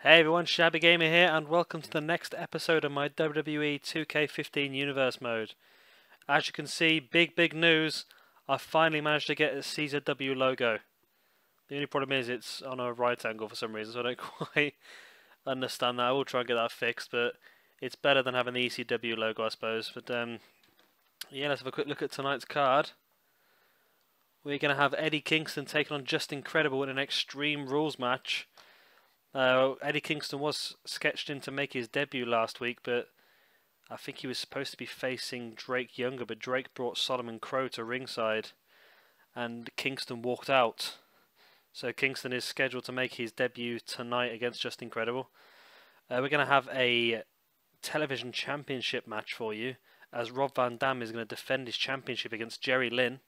Hey everyone, Shabby Gamer here, and welcome to the next episode of my WWE 2K15 Universe mode. As you can see, big news, I finally managed to get a CZW logo. The only problem is it's on a right angle for some reason, so I don't quite understand that. I will try and get that fixed, but it's better than having the ECW logo, I suppose. But yeah, let's have a quick look at tonight's card. We're going to have Eddie Kingston taking on Justin Creible in an Extreme Rules match. Eddie Kingston was sketched in to make his debut last week, but I think he was supposed to be facing Drake Younger, but Drake brought Solomon Crowe to ringside, and Kingston walked out. So Kingston is scheduled to make his debut tonight against Justin Creible. We're going to have a television championship match for you, as Rob Van Dam is going to defend his championship against Jerry Lynn.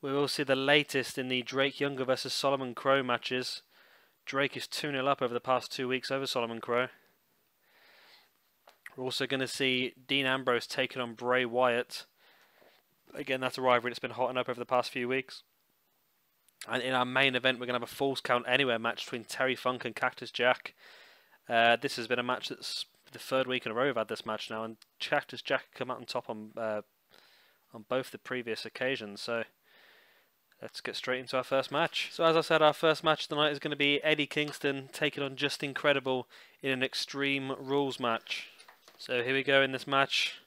We will see the latest in the Drake Younger versus Solomon Crowe matches. Drake is 2-0 up over the past 2 weeks over Solomon Crowe. We're also going to see Dean Ambrose taking on Bray Wyatt. Again, that's a rivalry that's been hotting up over the past few weeks. And in our main event, we're going to have a Falls Count Anywhere match between Terry Funk and Cactus Jack. This has been a match that's the third week in a row we've had this match now, and Cactus Jack come out on top on both the previous occasions. So let's get straight into our first match. So as I said, our first match tonight is going to be Eddie Kingston taking on Justin Creible in an Extreme Rules match. So here we go in this match.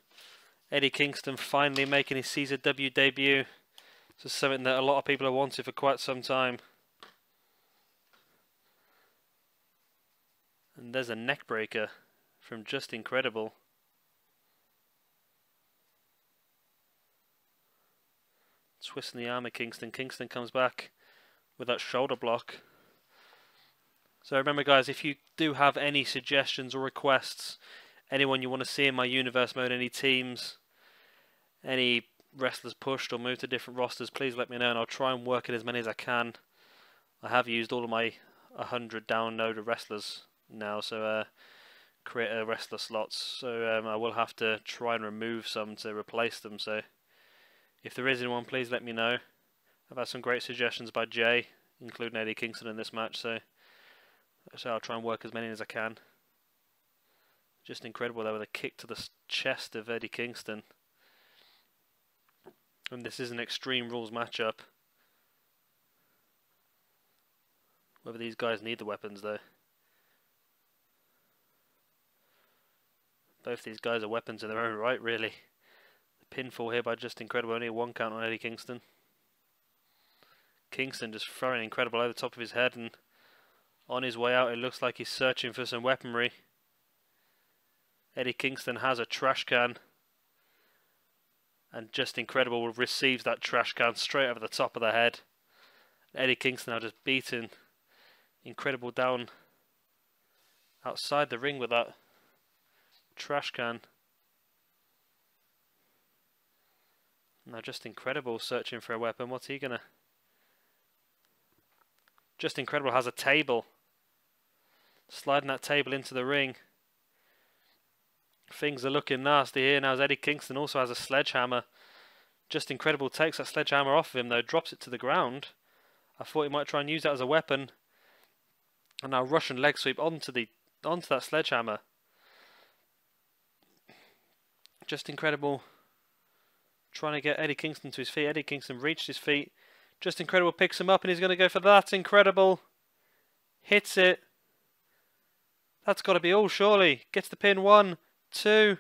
Eddie Kingston finally making his CZW debut. This is something that a lot of people have wanted for quite some time. And there's a neck breaker from Justin Creible. Twisting the arm of Kingston. Kingston comes back with that shoulder block. So remember guys, if you do have any suggestions or requests, anyone you want to see in my universe mode, any teams, any wrestlers pushed or moved to different rosters, please let me know and I'll try and work in as many as I can. I have used all of my 100 downloaded wrestlers now, so create wrestler slots, so I will have to try and remove some to replace them. So if there is anyone, please let me know. I've had some great suggestions by Jay, including Eddie Kingston in this match, so I'll try and work as many as I can. Just incredible though, with a kick to the chest of Eddie Kingston. And this is an Extreme Rules matchup. Whether these guys need the weapons though. Both these guys are weapons in their own right, really. Pinfall here by Justin Creible, only a 1 count on Eddie Kingston. Kingston just throwing incredible over the top of his head, and on his way out it looks like he's searching for some weaponry. Eddie Kingston has a trash can, and Justin Creible receives that trash can straight over the top of the head. Eddie Kingston now just beating Creible down outside the ring with that trash can. Now Justin Creible searching for a weapon. What's he gonna? Justin Creible has a table. Sliding that table into the ring. Things are looking nasty here now as Eddie Kingston also has a sledgehammer. Justin Creible takes that sledgehammer off of him though, drops it to the ground. I thought he might try and use that as a weapon. And now Russian leg sweep onto that sledgehammer. Justin Creible trying to get Eddie Kingston to his feet. Eddie Kingston reached his feet. Justin Creible picks him up and he's going to go for that. Incredible. Hits it. That's got to be all, surely. Gets the pin. 1, 2,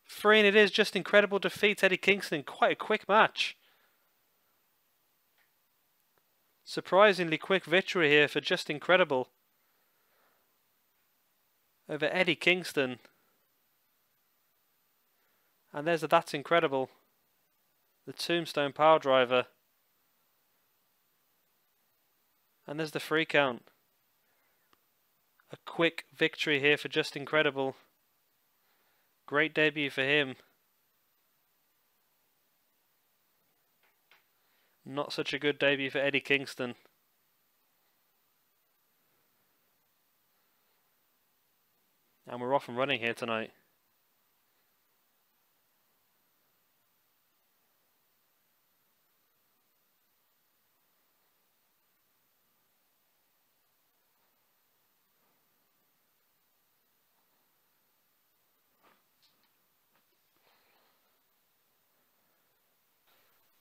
3, and it is. Justin Creible defeats Eddie Kingston. Quite a quick match. Surprisingly quick victory here for Justin Creible over Eddie Kingston. And there's a That's Incredible. The Tombstone Power Driver. And there's the 3 count. A quick victory here for Justin Creible. Great debut for him. Not such a good debut for Eddie Kingston. And we're off and running here tonight.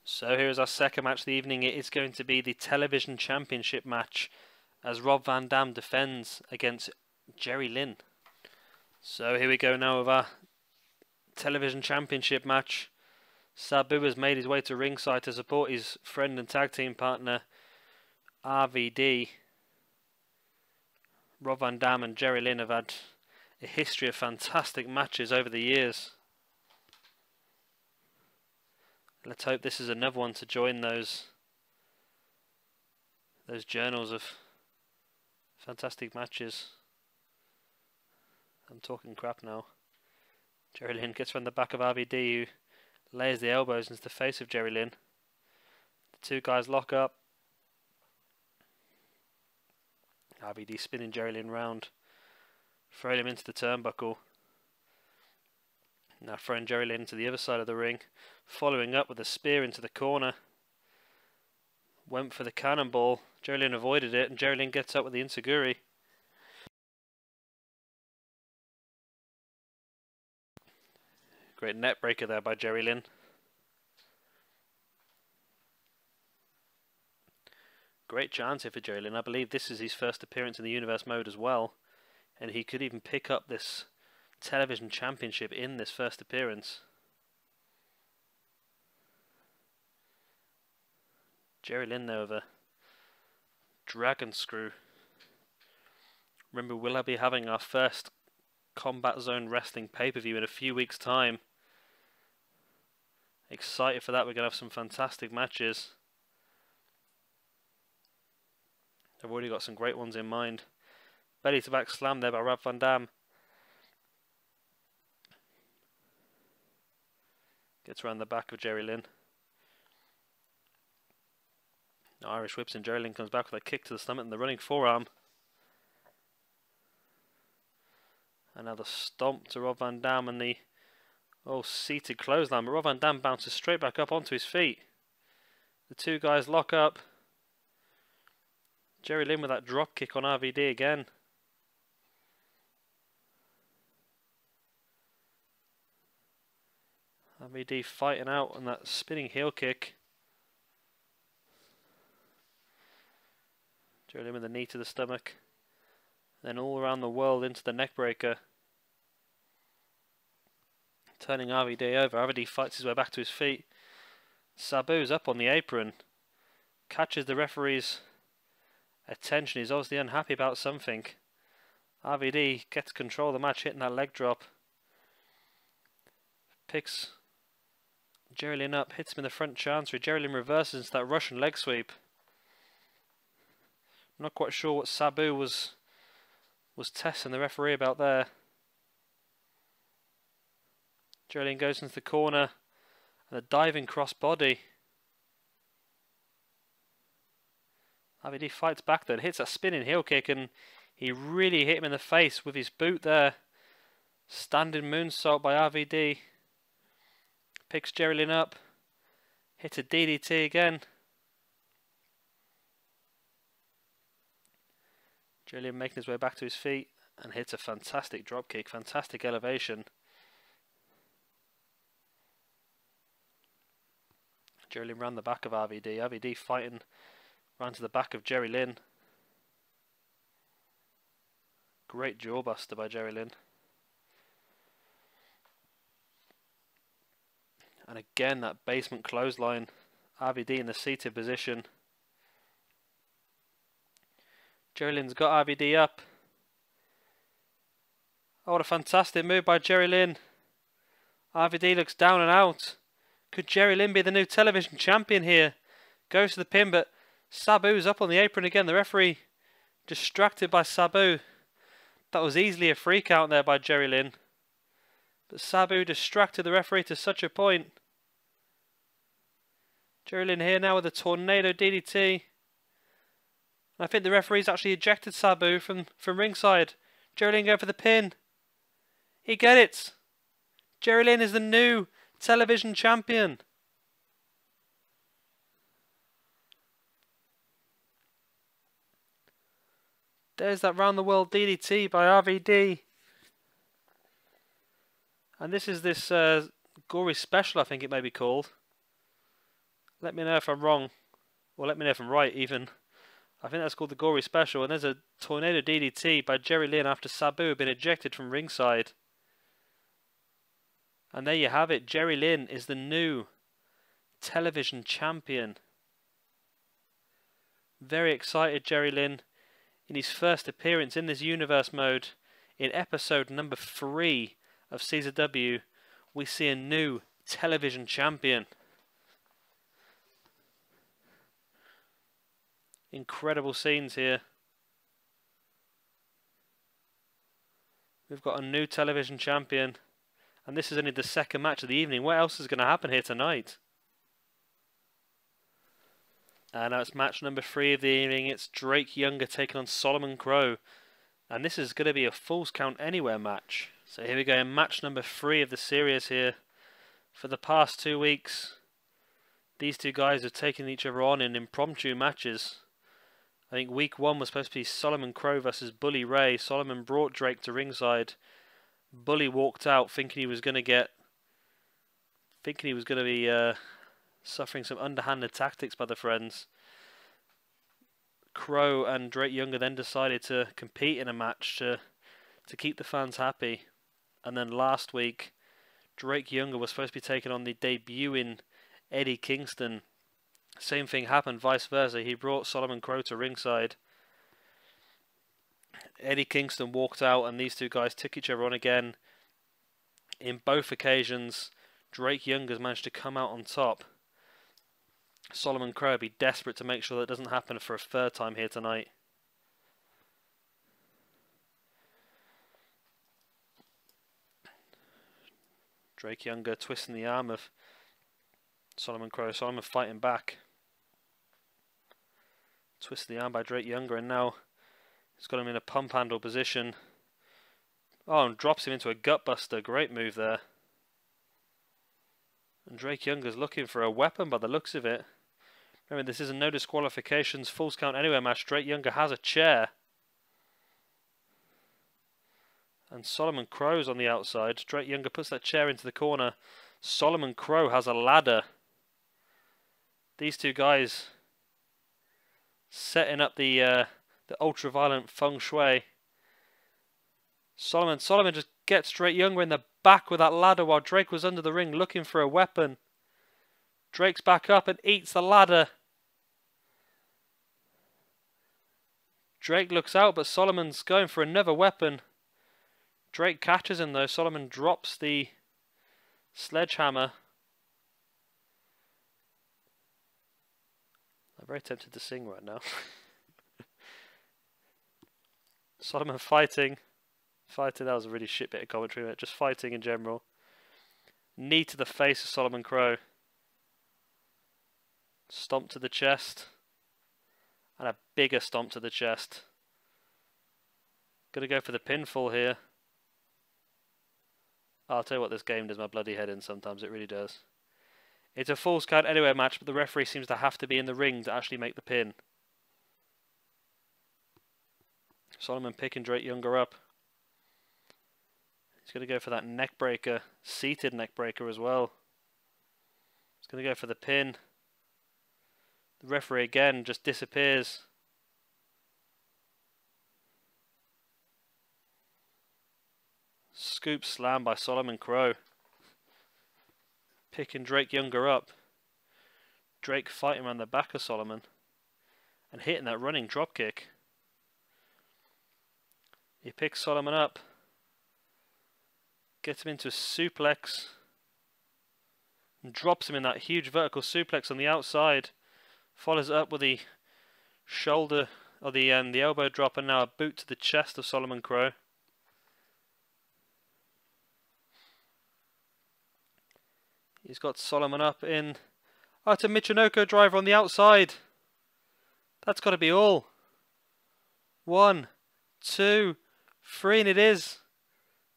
So here is our second match of the evening. It is going to be the Television Championship match as Rob Van Dam defends against Jerry Lynn. So here we go now with our Television Championship match. Sabu has made his way to ringside to support his friend and tag team partner RVD. Rob Van Dam and Jerry Lynn have had a history of fantastic matches over the years. Let's hope this is another one to join those journals of fantastic matches. I'm talking crap now. Jerry Lynn gets from the back of RVD, who lays the elbows into the face of Jerry Lynn. The two guys lock up. RVD spinning Jerry Lynn round, throwing him into the turnbuckle. Now throwing Jerry Lynn to the other side of the ring, following up with a spear into the corner. Went for the cannonball. Jerry Lynn avoided it, and Jerry Lynn gets up with the enziguri. Great net breaker there by Jerry Lynn. Great chance here for Jerry Lynn. I believe this is his first appearance in the Universe mode as well, and he could even pick up this Television Championship in this first appearance. Jerry Lynn there with a dragon screw. Remember, we'll be having our first Combat Zone Wrestling pay-per-view in a few weeks' time. Excited for that. We're going to have some fantastic matches. I've already got some great ones in mind. Belly to back slam there by Rob Van Dam. Gets around the back of Jerry Lynn. Irish whips, and Jerry Lynn comes back with a kick to the stomach and the running forearm. Another stomp to Rob Van Dam and the seated clothesline. But Rob Van Dam bounces straight back up onto his feet. The two guys lock up. Jerry Lynn with that drop kick on RVD again. RVD fighting out on that spinning heel kick. Jerry Lynn with a knee to the stomach. Then all around the world into the neckbreaker. Turning RVD over. RVD fights his way back to his feet. Sabu's up on the apron. Catches the referee's attention. He's obviously unhappy about something. RVD gets control of the match, hitting that leg drop. Picks Jerry Lynn up, hits him in the front chancery. Jerry Lynn reverses into that Russian leg sweep. I'm not quite sure what Sabu was testing the referee about there. Jerry Lynn goes into the corner and a diving cross body. RVD fights back then, hits a spinning heel kick, and he really hit him in the face with his boot there. Standing moonsault by RVD. Picks Jerry Lynn up. Hits a DDT again. Jerry Lynn making his way back to his feet and hits a fantastic drop kick, fantastic elevation. Jerry Lynn ran the back of RVD. RVD fighting ran to the back of Jerry Lynn. Great jawbuster by Jerry Lynn. And again that basement clothesline. RVD in the seated position. Jerry Lynn's got RVD up. Oh, what a fantastic move by Jerry Lynn. RVD looks down and out. Could Jerry Lynn be the new television champion here? Goes to the pin, but Sabu's up on the apron again. The referee distracted by Sabu. That was easily a freak out there by Jerry Lynn. But Sabu distracted the referee to such a point. Jerry Lynn here now with a tornado DDT. I think the referee's actually ejected Sabu from ringside. Jerry Lynn going for the pin. He get it. Jerry Lynn is the new television champion. There's that round the world DDT by RVD. And this is this gory special, I think it may be called. Let me know if I'm wrong. Or let me know if I'm right, even. I think that's called the Gory Special. And there's a Tornado DDT by Jerry Lynn after Sabu had been ejected from ringside. And there you have it. Jerry Lynn is the new television champion. Very excited, Jerry Lynn. In his first appearance in this universe mode, in episode number 3 of CZW, we see a new television champion. Incredible scenes here. We've got a new television champion. And this is only the second match of the evening. What else is going to happen here tonight? And now it's match number 3 of the evening. It's Drake Younger taking on Solomon Crowe. And this is going to be a Falls Count Anywhere match. So here we go in match number 3 of the series here. For the past 2 weeks, these two guys have taken each other on in impromptu matches. I think week 1 was supposed to be Solomon Crowe versus Bully Ray. Solomon brought Drake to ringside. Bully walked out thinking he was going to be suffering some underhanded tactics by the friends. Crowe and Drake Younger then decided to compete in a match to keep the fans happy. And then last week, Drake Younger was supposed to be taking on the debuting Eddie Kingston. Same thing happened, vice versa. He brought Solomon Crowe to ringside. Eddie Kingston walked out and these two guys took each other on again. In both occasions, Drake Younger's managed to come out on top. Solomon Crowe will be desperate to make sure that doesn't happen for a third time here tonight. Drake Younger twisting the arm of Solomon Crowe. Solomon fighting back. Twisted the arm by Drake Younger, and now he's got him in a pump handle position. Oh, and drops him into a gutbuster. Great move there. And Drake Younger's looking for a weapon by the looks of it. Remember, this is a no disqualifications, Falls Count Anywhere match. Drake Younger has a chair. And Solomon Crowe's on the outside. Drake Younger puts that chair into the corner. Solomon Crowe has a ladder. These two guys setting up the ultra-violent feng shui. Solomon just gets Drake Younger in the back with that ladder while Drake was under the ring looking for a weapon. Drake's back up and eats the ladder. Drake looks out, but Solomon's going for another weapon. Drake catches him though. Solomon drops the sledgehammer. I'm very tempted to sing right now. Solomon fighting. That was a really shit bit of commentary, but just fighting in general. Knee to the face of Solomon Crowe. Stomp to the chest. And a bigger stomp to the chest. Gonna go for the pinfall here. I'll tell you what, this game does my bloody head in sometimes, it really does. It's a Falls Count Anywhere match, but the referee seems to have to be in the ring to actually make the pin. Solomon picking Drake Younger up. He's going to go for that neck breaker, seated neck breaker as well. He's going to go for the pin. The referee again just disappears. Scoop slam by Solomon Crowe. Picking Drake Younger up. Drake fighting around the back of Solomon. And hitting that running dropkick. He picks Solomon up. Gets him into a suplex. And drops him in that huge vertical suplex on the outside. Follows it up with the shoulder, or the elbow drop, and now a boot to the chest of Solomon Crowe. He's got Solomon up in... Oh, it's a Michinoku driver on the outside. That's got to be all. 1, 2, 3, and it is.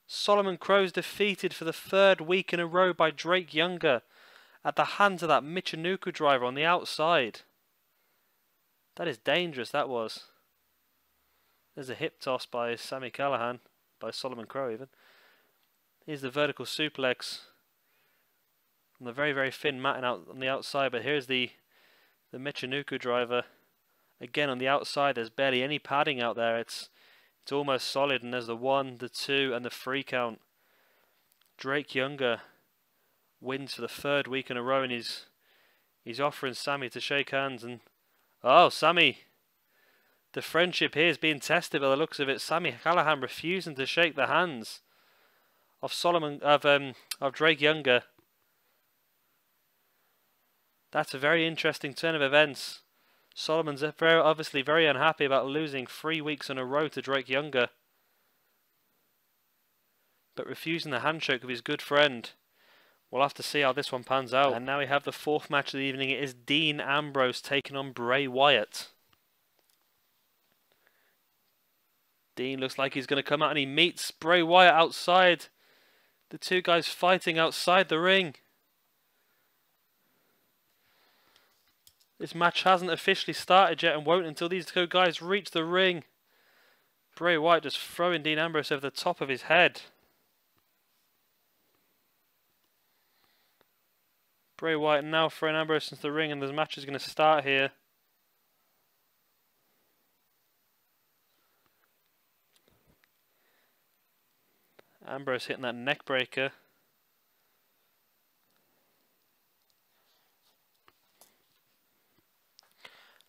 Solomon Crowe's defeated for the 3rd week in a row by Drake Younger at the hands of that Michinoku driver on the outside. That is dangerous, that was. There's a hip toss by Sami Callihan, by Solomon Crowe even. Here's the vertical suplex on the very, very thin matting out on the outside. But here's the Michinoku driver. Again, on the outside, there's barely any padding out there. It's almost solid, and there's the 1, the 2, and the 3 count. Drake Younger wins for the 3rd week in a row, and he's offering Sami to shake hands. And oh, Sami, the friendship here is being tested by the looks of it. Sami Callihan refusing to shake the hands of Drake Younger. That's a very interesting turn of events. Solomon's obviously very unhappy about losing 3 weeks in a row to Drake Younger, but refusing the handshake of his good friend. We'll have to see how this one pans out. And now we have the 4th match of the evening. It is Dean Ambrose taking on Bray Wyatt. Dean looks like he's going to come out, and he meets Bray Wyatt outside. The two guys fighting outside the ring. This match hasn't officially started yet and won't until these two guys reach the ring. Bray Wyatt just throwing Dean Ambrose over the top of his head. Bray Wyatt now throwing Ambrose into the ring, and the match is going to start here. Ambrose hitting that neck breaker.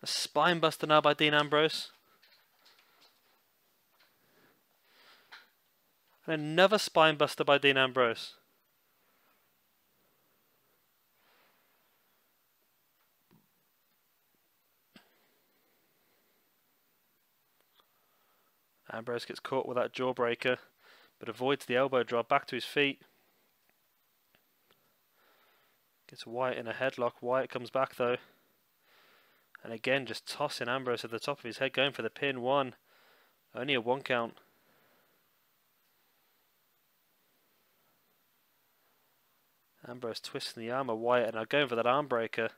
A spine buster now by Dean Ambrose. And another spine buster by Dean Ambrose. Ambrose gets caught with that jawbreaker, but avoids the elbow drop back to his feet. Gets Wyatt in a headlock. Wyatt comes back though. And again, just tossing Ambrose at the top of his head, going for the pin. 1. Only a 1 count. Ambrose twisting the arm of Wyatt, and now going for that arm breaker.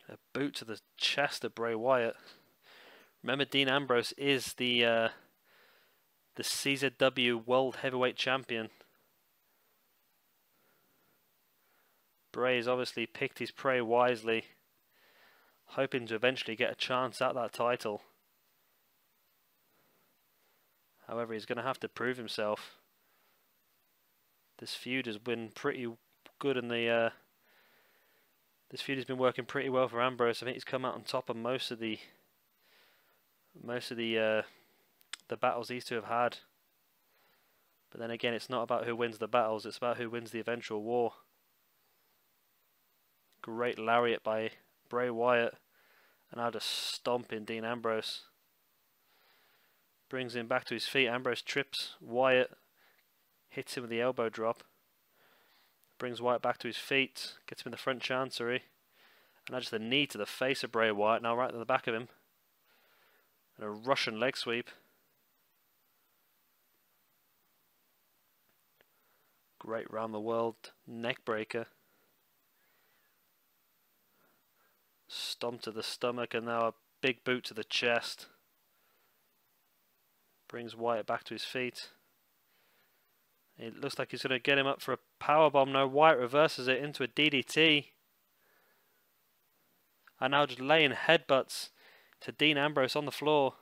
A boot to the chest of Bray Wyatt. Remember, Dean Ambrose is the CZW World Heavyweight Champion. Bray has obviously picked his prey wisely, hoping to eventually get a chance at that title. However, he's going to have to prove himself. This feud has been pretty good in the... this feud has been working pretty well for Ambrose. I think he's come out on top of most of the battles these two have had. But then again, it's not about who wins the battles, it's about who wins the eventual war. Great lariat by Bray Wyatt, and now just stomping Dean Ambrose. Brings him back to his feet. Ambrose trips Wyatt, hits him with the elbow drop. Brings Wyatt back to his feet, gets him in the front chancery. And now just a knee to the face of Bray Wyatt, now right to the back of him. And a Russian leg sweep. Great round the world neck breaker. Stomp to the stomach, and now a big boot to the chest. Brings Wyatt back to his feet. It looks like he's going to get him up for a powerbomb. No, Wyatt reverses it into a DDT. And now just laying headbutts to Dean Ambrose on the floor.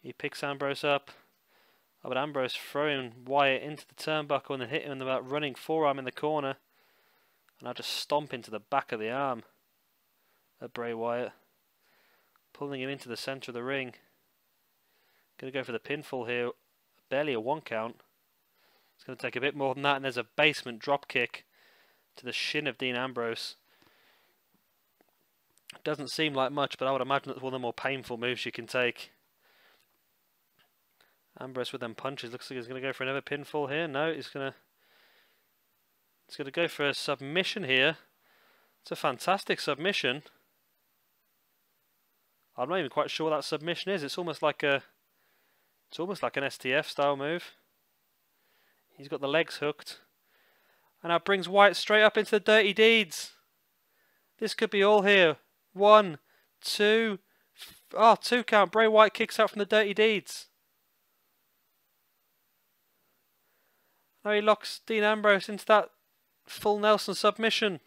He picks Ambrose up. But Ambrose throwing Wyatt into the turnbuckle and then hitting him with that running forearm in the corner. And I'll just stomp into the back of the arm of Bray Wyatt, pulling him into the centre of the ring. Going to go for the pinfall here. Barely a 1 count. It's going to take a bit more than that, and there's a basement drop kick to the shin of Dean Ambrose. Doesn't seem like much, but I would imagine it's one of the more painful moves you can take. Ambrose with them punches. Looks like he's going to go for another pinfall here. No, he's going to go for a submission here. It's a fantastic submission. I'm not even quite sure what that submission is. It's almost like an STF style move. He's got the legs hooked. And now brings Wyatt straight up into the Dirty Deeds. This could be all here. 1, 2. 2 count. Bray Wyatt kicks out from the Dirty Deeds. Now he locks Dean Ambrose into that full Nelson submission.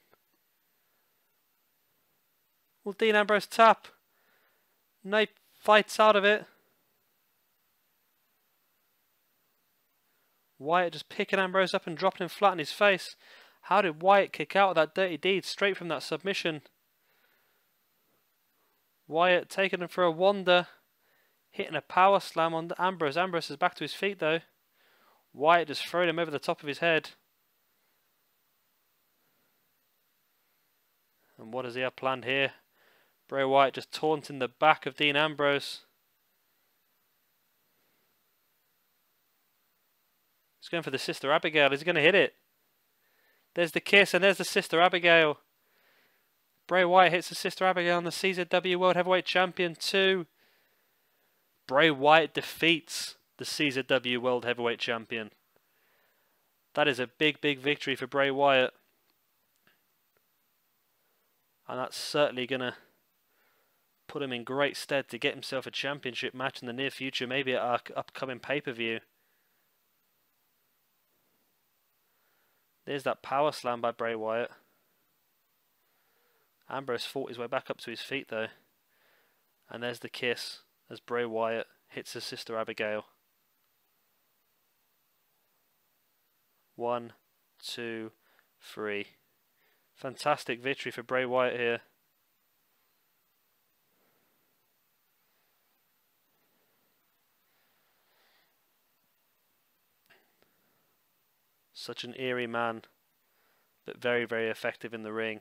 Will Dean Ambrose tap? No, he fights out of it. Wyatt just picking Ambrose up and dropping him flat in his face. How did Wyatt kick out of that dirty deed straight from that submission? Wyatt taking him for a wander. Hitting a power slam on Ambrose. Ambrose is back to his feet though. Wyatt just throwing him over the top of his head. And what does he have planned here? Bray Wyatt just taunting the back of Dean Ambrose. He's going for the Sister Abigail. Is he going to hit it? There's the kiss and there's the Sister Abigail. Bray Wyatt hits the Sister Abigail on the CZW World Heavyweight Champion 2. Bray Wyatt defeats the CZW World Heavyweight Champion. That is a big, big victory for Bray Wyatt. And that's certainly going to put him in great stead to get himself a championship match in the near future, maybe at our upcoming pay-per-view. There's that power slam by Bray Wyatt. Ambrose fought his way back up to his feet though. And there's the kiss as Bray Wyatt hits his Sister Abigail. 1, 2, 3. Fantastic victory for Bray Wyatt here. Such an eerie man, but very, very effective in the ring.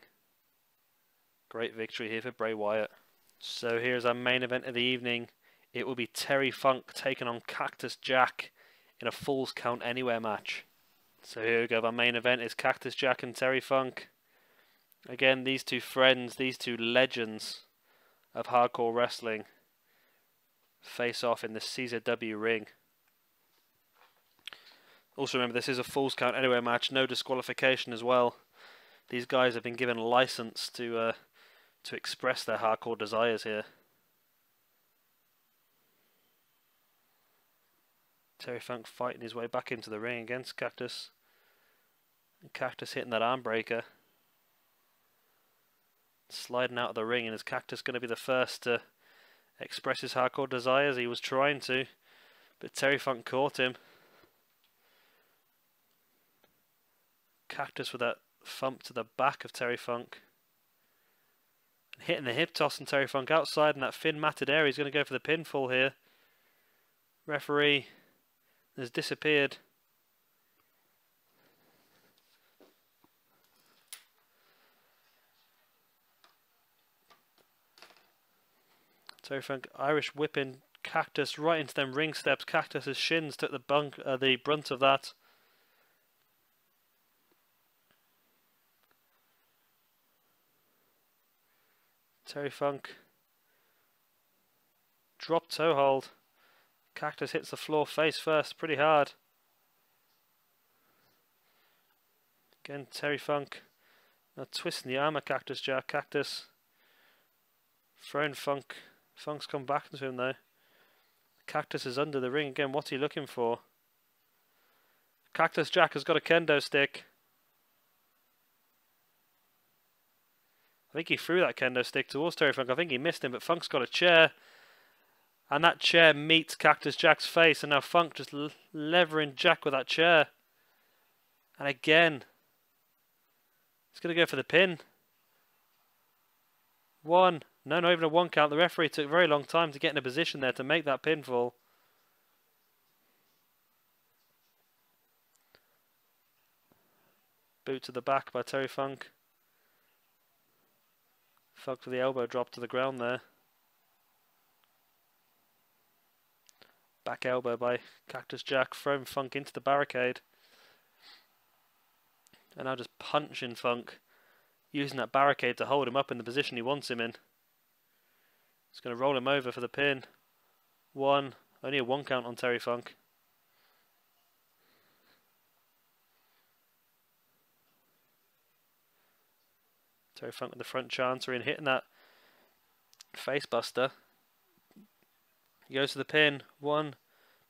Great victory here for Bray Wyatt. So here's our main event of the evening. It will be Terry Funk taking on Cactus Jack in a Falls Count Anywhere match. So here we go. Our main event is Cactus Jack and Terry Funk. Again, these two friends, these two legends of hardcore wrestling face off in the CZW ring. Also remember, this is a Falls Count Anywhere match, no disqualification as well. These guys have been given license to express their hardcore desires here. Terry Funk fighting his way back into the ring against Cactus. And Cactus hitting that arm breaker. Sliding out of the ring, and is Cactus going to be the first to express his hardcore desires? He was trying to, but Terry Funk caught him. Cactus with that thump to the back of Terry Funk. And hitting the hip toss on Terry Funk outside in that thin matted area. He's going to go for the pinfall here. Referee has disappeared. Terry Funk Irish whipping Cactus right into them ring steps. Cactus's shins took the brunt of that. Terry Funk drop toe hold. Cactus hits the floor face first, pretty hard. Again, Terry Funk now twisting the arm of Cactus Jack. Cactus throwing Funk. Funk's come back into him though. Cactus is under the ring again. What's he looking for? Cactus Jack has got a kendo stick. I think he threw that kendo stick towards Terry Funk. I think he missed him, but Funk's got a chair. And that chair meets Cactus Jack's face. And now Funk just levering Jack with that chair. And again, he's going to go for the pin. 1. No, not even a 1 count. The referee took a very long time to get in a position there to make that pinfall. Boot to the back by Terry Funk. Funk with the elbow drop to the ground there. Back elbow by Cactus Jack, throwing Funk into the barricade. And now just punching Funk, using that barricade to hold him up in the position he wants him in. He's going to roll him over for the pin. 1, only a 1 count on Terry Funk. Terry Funk with the front chancery and hitting that face buster. He goes to the pin. 1,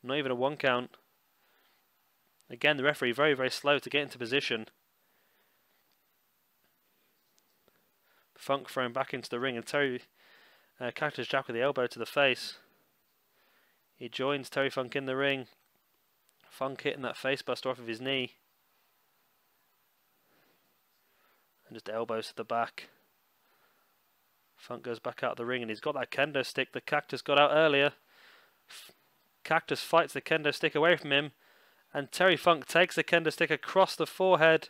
not even a 1 count. Again, the referee very, very slow to get into position. Funk thrown back into the ring, and Cactus Jack with the elbow to the face. He joins Terry Funk in the ring. Funk hitting that face buster off of his knee. And just elbows to the back. Funk goes back out of the ring, and he's got that kendo stick that Cactus got out earlier. Cactus fights the kendo stick away from him, and Terry Funk takes the kendo stick across the forehead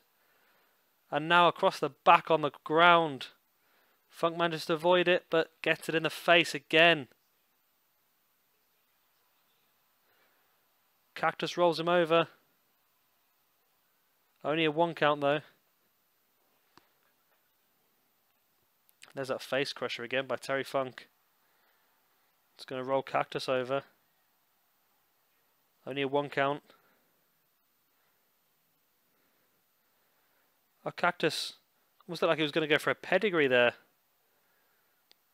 and now across the back on the ground. Funk manages to avoid it, but gets it in the face again. Cactus rolls him over. Only a 1 count though. There's that face crusher again by Terry Funk. It's going to roll Cactus over. Only a 1 count. Oh, Cactus almost looked like he was going to go for a pedigree there.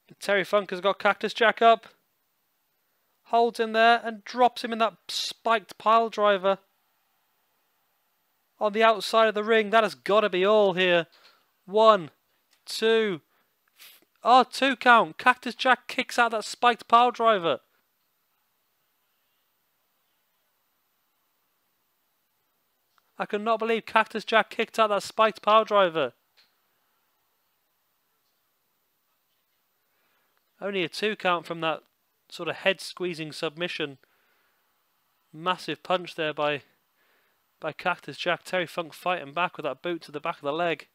But Terry Funk has got Cactus Jack up. Holds him there and drops him in that spiked pile driver. On the outside of the ring. That has got to be all here. 1, 2. Oh, 2 count. Cactus Jack kicks out that spiked pile driver. I cannot believe Cactus Jack kicked out that spiked pile driver. Only a 2 count from that sort of head squeezing submission. Massive punch there by Cactus Jack. Terry Funk fighting back with that boot to the back of the leg.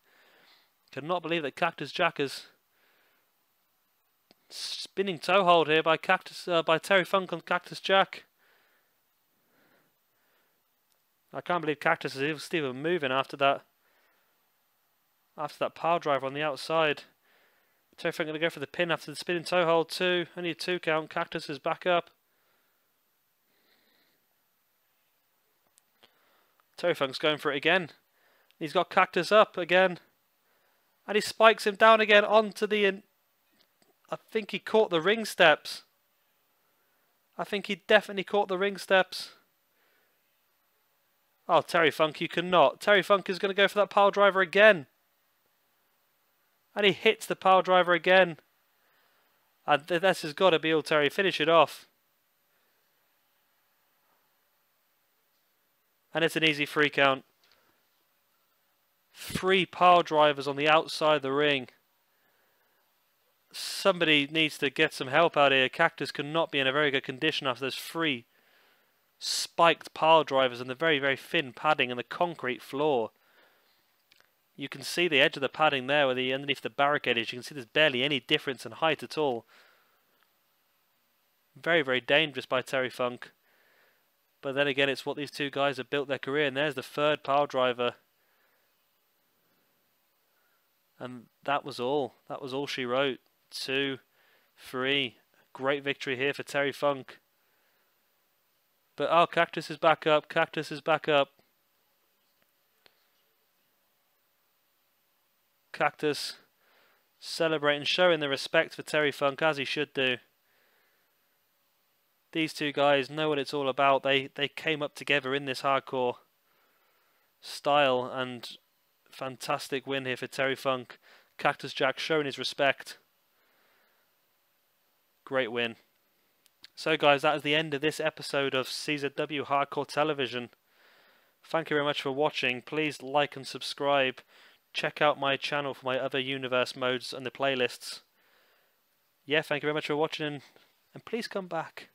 Cannot believe that Cactus Jack is spinning toe hold here by Terry Funk on Cactus Jack. I can't believe Cactus is still moving after that pile driver on the outside. Terry Funk going to go for the pin after the spinning toe hold too. Only a 2 count. Cactus is back up. Terry Funk's going for it again. He's got Cactus up again. And he spikes him down again onto the... I think he caught the ring steps. I think he definitely caught the ring steps. Oh, Terry Funk, you cannot. Terry Funk is going to go for that pile driver again. And he hits the pile driver again. And this has got to be all Terry. Finish it off. And it's an easy 3 count. 3 pile drivers on the outside of the ring. Somebody needs to get some help out here. Cactus cannot be in a very good condition after those 3 spiked pile drivers and the very, very thin padding and the concrete floor. You can see the edge of the padding there where underneath the barricade is. You can see there's barely any difference in height at all. Very, very dangerous by Terry Funk. But then again, it's what these 2 guys have built their career. And there's the 3rd pile driver. And that was all. That was all she wrote. 2, 3. Great victory here for Terry Funk. But oh, Cactus is back up. Cactus is back up. Cactus celebrating, showing the respect for Terry Funk as he should do. These 2 guys know what it's all about. They came up together in this hardcore style, and fantastic win here for Terry Funk. Cactus Jack showing his respect. Great win. So guys, that is the end of this episode of CZW Hardcore Television. Thank you very much for watching. Please like and subscribe. Check out my channel for my other universe modes and the playlists. Yeah, thank you very much for watching, and please come back.